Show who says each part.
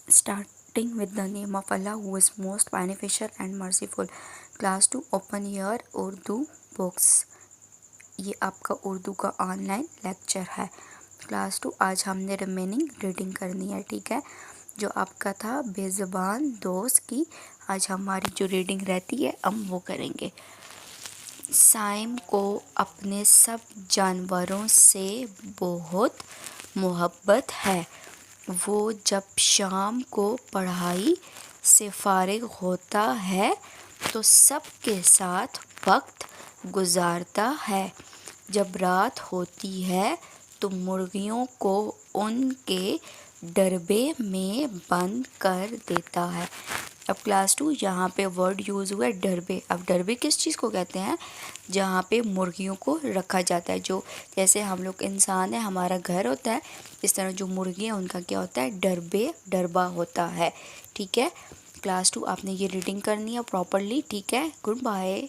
Speaker 1: Starting with the name of Allah who is most beneficial and merciful. Class 2 open your Urdu books. ये आपका उर्दू का online lecture है। Class 2 आज हमने remaining reading करनी है, ठीक है। जो आपका था बेज़बान दोस्त की, आज हमारी जो रीडिंग रहती है हम वो करेंगे। साइम को अपने सब जानवरों से बहुत मोहब्बत है। वो जब शाम को पढ़ाई से फारिग होता है तो सबके साथ वक्त गुजारता है। जब रात होती है तो मुर्गियों को उनके डरबे में बंद कर देता है। अब क्लास 2 यहाँ पे वर्ड यूज़ हुआ है डरबे। अब डरबे किस चीज़ को कहते हैं? जहाँ पे मुर्गियों को रखा जाता है। जो जैसे हम लोग इंसान है, हमारा घर होता है, इस तरह जो मुर्गी है उनका क्या होता है? डरबे, डरबा होता है, ठीक है। क्लास 2 आपने ये रीडिंग करनी है प्रॉपरली, ठीक है। Good bye.